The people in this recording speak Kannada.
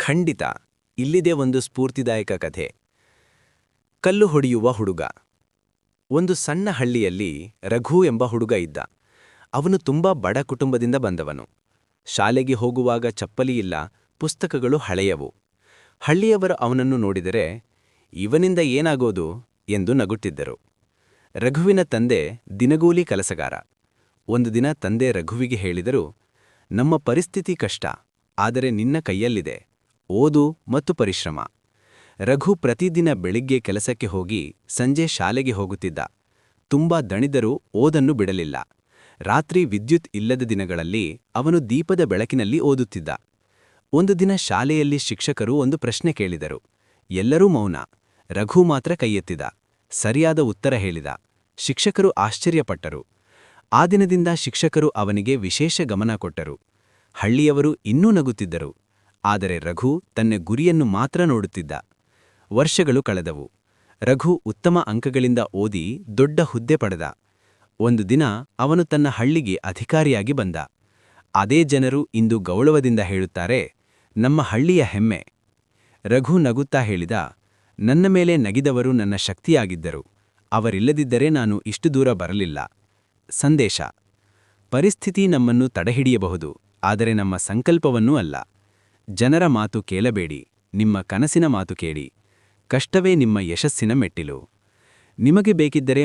ಖಂಡಿತ. ಇಲ್ಲಿದೆ ಒಂದು ಸ್ಫೂರ್ತಿದಾಯಕ ಕಥೆ. ಕಲ್ಲು ಹೊಡೆಯುವ ಹುಡುಗ. ಒಂದು ಸಣ್ಣ ಹಳ್ಳಿಯಲ್ಲಿ ರಘು ಎಂಬ ಹುಡುಗ ಇದ್ದ. ಅವನು ತುಂಬಾ ಬಡ ಕುಟುಂಬದಿಂದ ಬಂದವನು. ಶಾಲೆಗೆ ಹೋಗುವಾಗ ಚಪ್ಪಲಿಯಿಲ್ಲ, ಪುಸ್ತಕಗಳು ಹಳೆಯವು. ಹಳ್ಳಿಯವರು ಅವನನ್ನು ನೋಡಿದರೆ ಇವನಿಂದ ಏನಾಗೋದು ಎಂದು ನಗುತ್ತಿದ್ದರು. ರಘುವಿನ ತಂದೆ ದಿನಗೂಲಿ ಕೆಲಸಗಾರ. ಒಂದು ದಿನ ತಂದೆ ರಘುವಿಗೆ ಹೇಳಿದರು, ನಮ್ಮ ಪರಿಸ್ಥಿತಿ ಕಷ್ಟ, ಆದರೆ ನಿನ್ನ ಕೈಯಲ್ಲಿದೆ, ಓದು ಮತ್ತು ಪರಿಶ್ರಮ. ರಘು ಪ್ರತಿದಿನ ಬೆಳಿಗ್ಗೆ ಕೆಲಸಕ್ಕೆ ಹೋಗಿ ಸಂಜೆ ಶಾಲೆಗೆ ಹೋಗುತ್ತಿದ್ದ. ತುಂಬಾ ದಣಿದರೂ ಓದನ್ನು ಬಿಡಲಿಲ್ಲ. ರಾತ್ರಿ ವಿದ್ಯುತ್ ಇಲ್ಲದ ದಿನಗಳಲ್ಲಿ ಅವನು ದೀಪದ ಬೆಳಕಿನಲ್ಲಿ ಓದುತ್ತಿದ್ದ. ಒಂದು ದಿನ ಶಾಲೆಯಲ್ಲಿ ಶಿಕ್ಷಕರು ಒಂದು ಪ್ರಶ್ನೆ ಕೇಳಿದರು. ಎಲ್ಲರೂ ಮೌನ. ರಘು ಮಾತ್ರ ಕೈಯೆತ್ತಿದ. ಸರಿಯಾದ ಉತ್ತರ ಹೇಳಿದ. ಶಿಕ್ಷಕರು ಆಶ್ಚರ್ಯಪಟ್ಟರು. ಆ ದಿನದಿಂದ ಶಿಕ್ಷಕರು ಅವನಿಗೆ ವಿಶೇಷ ಗಮನ ಕೊಟ್ಟರು. ಹಳ್ಳಿಯವರು ಇನ್ನೂ ನಗುತ್ತಿದ್ದರು. ಆದರೆ ರಘು ತನ್ನ ಗುರಿಯನ್ನು ಮಾತ್ರ ನೋಡುತ್ತಿದ್ದ. ವರ್ಷಗಳು ಕಳೆದವು. ರಘು ಉತ್ತಮ ಅಂಕಗಳಿಂದ ಓದಿ ದೊಡ್ಡ ಹುದ್ದೆ ಪಡೆದ. ಒಂದು ದಿನ ಅವನು ತನ್ನ ಹಳ್ಳಿಗೆ ಅಧಿಕಾರಿಯಾಗಿ ಬಂದ. ಅದೇ ಜನರು ಇಂದು ಗೌರವದಿಂದ ಹೇಳುತ್ತಾರೆ, ನಮ್ಮ ಹಳ್ಳಿಯ ಹೆಮ್ಮೆ. ರಘು ನಗುತ್ತಾ ಹೇಳಿದ, ನನ್ನ ಮೇಲೆ ನಗಿದವರು ನನ್ನ ಶಕ್ತಿಯಾಗಿದ್ದರು. ಅವರಿಲ್ಲದಿದ್ದರೆ ನಾನು ಇಷ್ಟು ದೂರ ಬರಲಿಲ್ಲ. ಸಂದೇಶ: ಪರಿಸ್ಥಿತಿ ನಮ್ಮನ್ನು ತಡೆಹಿಡಿಯಬಹುದು, ಆದರೆ ನಮ್ಮ ಸಂಕಲ್ಪವನ್ನೂ ಅಲ್ಲ. ಜನರ ಮಾತು ಕೇಳಬೇಡಿ, ನಿಮ್ಮ ಕನಸಿನ ಮಾತು ಕೇಳಿ. ಕಷ್ಟವೇ ನಿಮ್ಮ ಯಶಸ್ಸಿನ ಮೆಟ್ಟಿಲು. ನಿಮಗೆ ಬೇಕಿದ್ದರೆ